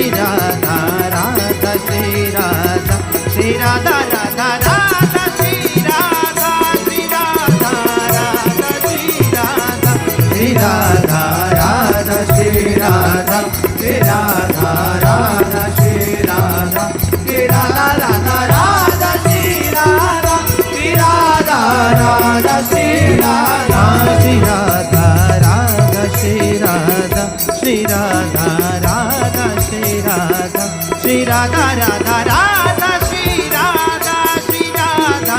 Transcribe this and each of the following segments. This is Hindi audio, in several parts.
श्री राधा राधा श्री राधा श्री राधा राधा राधा श्री राधा श्री राधा राधा श्री राधा श्री राधा राधा श्री राधा श्री राधा राधा श्री राधा श्री राधा राधा राधा श्री राधा श्री राधा राधा श्री राधा श्री राधा राधा श्री राधा श्री राधा राधा श्री राधा श्री राधा राधा राधा श्री राधा श्री राधा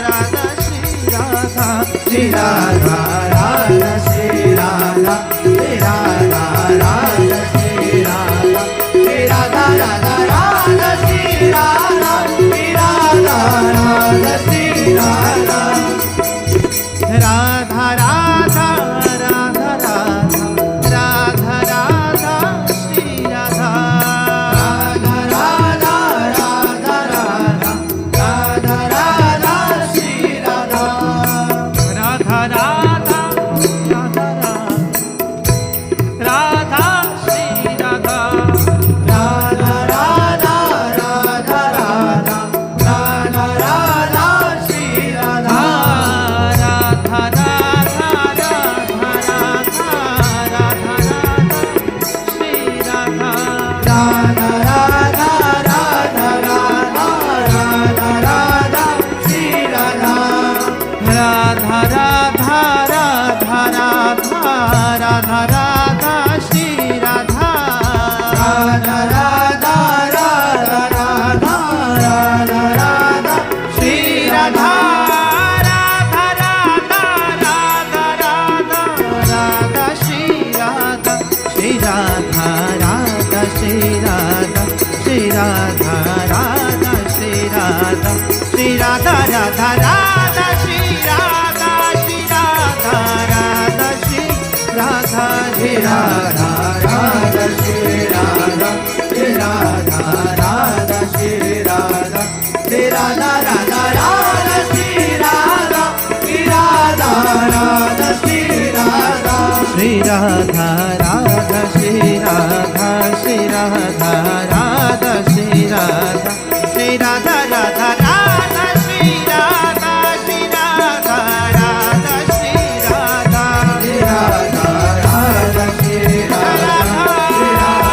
राधा श्री राधा श्री राधा राधा श्री राधा श्री राधा राधा श्री राधा श्री राधा राधा राधा श्री राधा श्री राधा राधा श्री राधा राधा राधा राधा राधा राधा राधा श्री राधा राधा राधा राधा राधा राधा राधा श्री राधा राधा राधा राधा राधा श्री राधा राधा राधा राधा राधा राधा राधा श्री राधा राधा राधा राधा राधा राधा श्री राधा राधा राधा राधा राधा राधा राधा श्री राधा राधा राधा राधा राधा राधा राधा श्री राधा राधा राधा राधा राधा राधा राधा श्री राधा राधा राधा राधा राधा राधा श्री राधा श्री राधा राधा श्री राधा श्री राधा राधा श्री राधा श्री राधा राधा राधा श्री राधा श्री राधा राधा श्री राधा श्री राधा राधा श्री राधा श्री राधा राधा श्री राधा श्री राधा राधा राधा श्री राधा श्री राधा राधा श्री राधा श्री राधा राधा श्री राधा श्री राधा राधा श्री राधा श्री राधा राधा राधा श्री राधा श्री राधा राधा श्री राधा श्री राधा राधा श्री राधा श्री राधा श्री राधा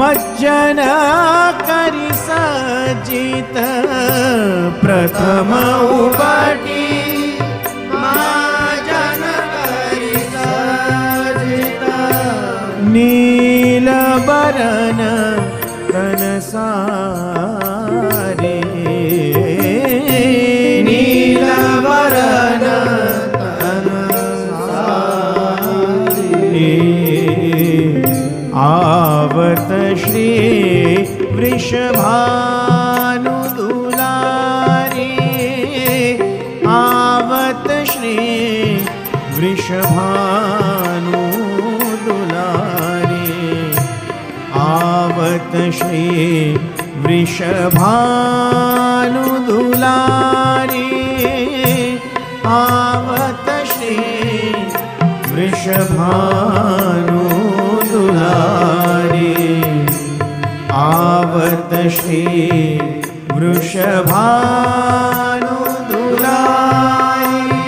मज्जन करि सजित प्रथम उपटी मज्जन करि सजित नील बरन तन सारे नील बरन तन सारे आवत श्री वृषभानु दुलारी आवत श्री वृषभानु दुलारी आवत श्री वृषभानु दुलारी आवत श्री वृषभानु दुलारी आवत श्री वृषभानु दुलारी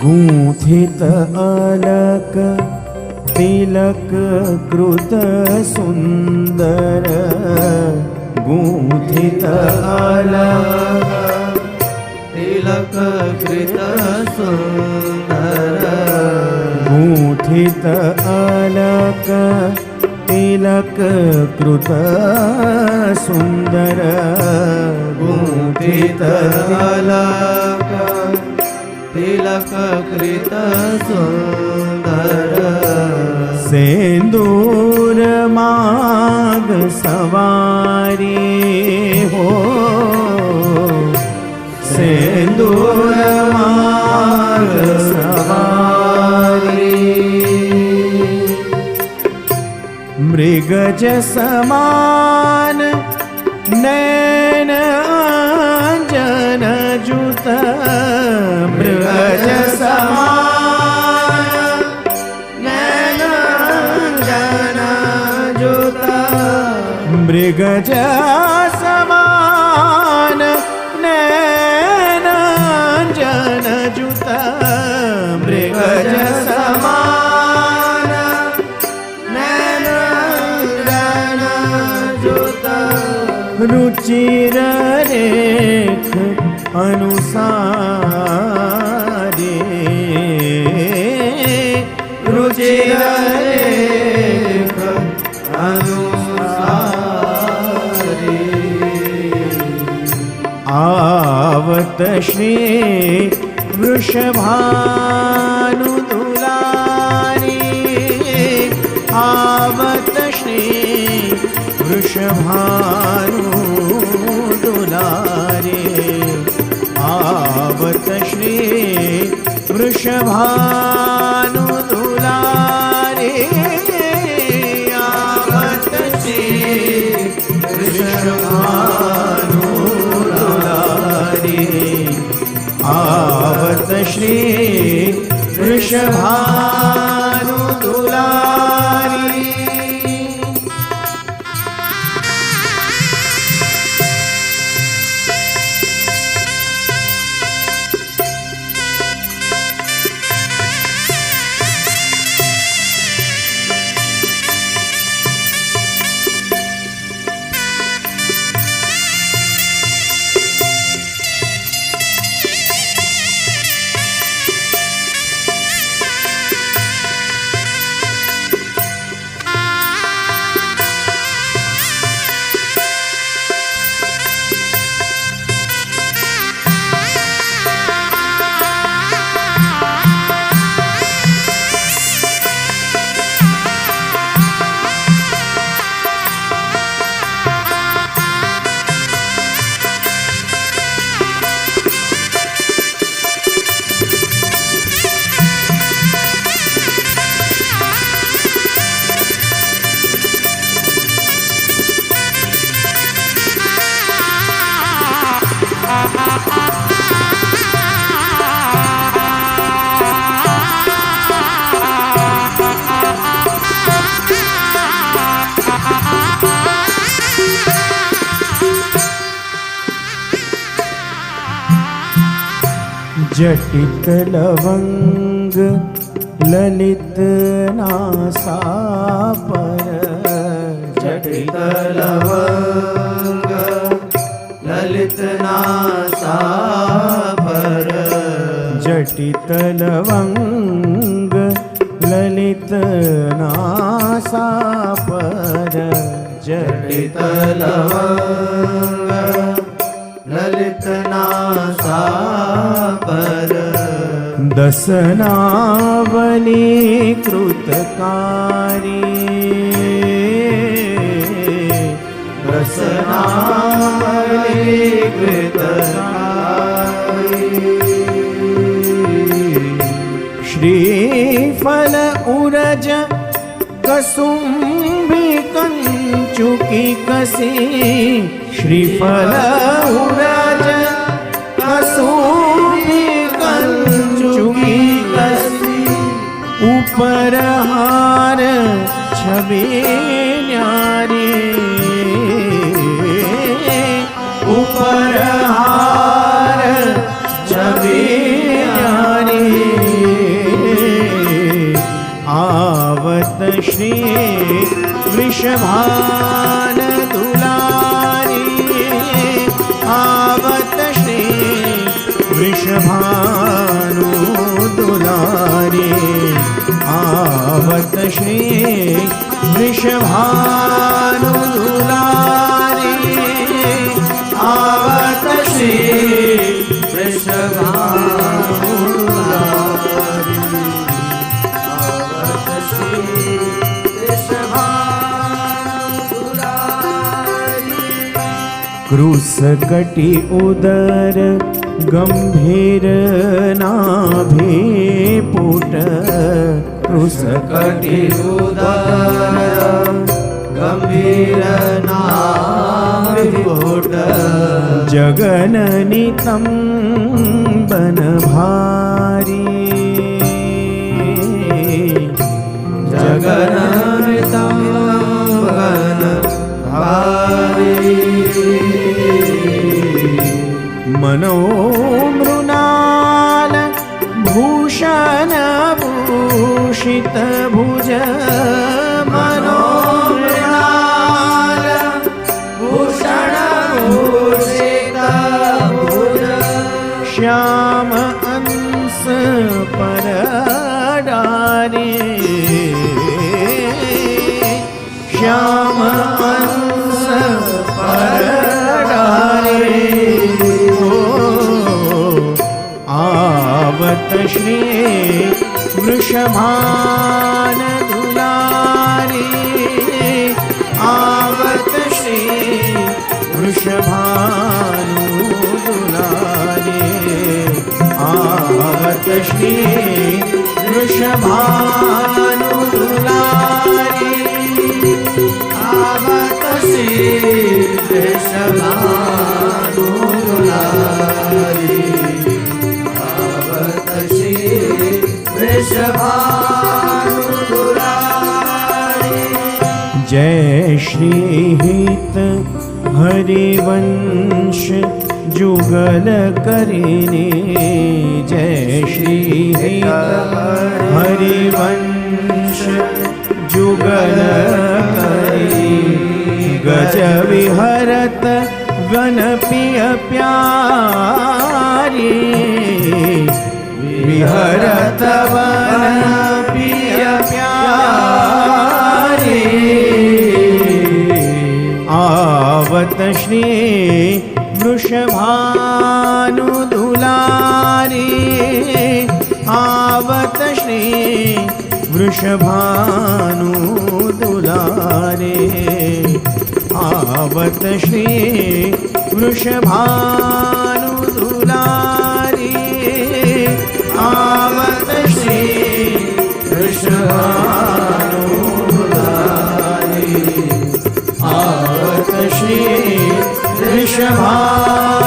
गूंथित अलक तिलक कृत सुंदर गूंथित अलक तिलक कृत सुंदर गूंथित अलक तिलक कृत सुंदर गूंथित अलक तिलक कृत सुंदर सिंदूर माग सवारी हो सिंदूर माग सवारी मृगज समान नैन अंजन जुत मृगज समान नैन अंजन जुत मृगज समान नैन अंजन जुत मृगज समान नैन अंजन जुत रुचिर रेख अनुसारे रुचिर रेख अनुसारे आवत श्री वृषभानु दुलारी आवत श्री वृषभानु दुलारी आवत श्री वृषभानु दुलारी आवत श्री वृषभानु दुलारी आवत श्री वृषभानु दुलारी जटित लवंग ललित नासापर, जटित लवंग ललित नासापर, जटित लवंग ललित नासापर, जटित लवंग ललित नासापर, दसनावली कृतकारी, दसनावली कृतकारी, श्रीफल उरज कसुम्भी कंचुकी कसी, श्रीफल उरज कसुम्भी कंचुकी कसी, ऊपर हार छवि न्यारी, ऊपर हार छवि न्यारी, आवत श्री वृषभान दुलारी, आवत श्री वृषभानु दुलारी, आवत श्री वृषभानु दुलारी, आवत श्री वृषभानु दुलारी, आवत श्री वृषभानु दुलारी, क्रूस कटि उदर गंभीर नाभि पुट, क्रूस कटि उदर गंभीर नाभि पुट, जगननितं बन भारी, जगननितं बन भारी, मनोमृणाल भूषण भूषित भुज, मनोमृणाल भूषण भूषित भुज, श्याम अंश पर डारे, श्याम अंश पर डारे, आवत श्री वृषभान दुलारी, आवत श्री वृषभानु दुलारी, आवत श्री वृषभानु दुलारी, आवत श्री वृषभानु दुलारी, आवत श्री वृषभानु दुलारी। जय श्री हित हरिवंश जुगल करिने, जय श्री हित हरिवंश जुगल करि, गज विहरत वन पिय प्यारी, विहरत वन पिय प्यारी, आवत श्री वृषभानु दुलारी, आवत श्री वृषभानु दुलारे, आवत श्री वृषभानु दुलारी, आवत श्री वृषभानु दुलारी, आवत श्री वृषभानु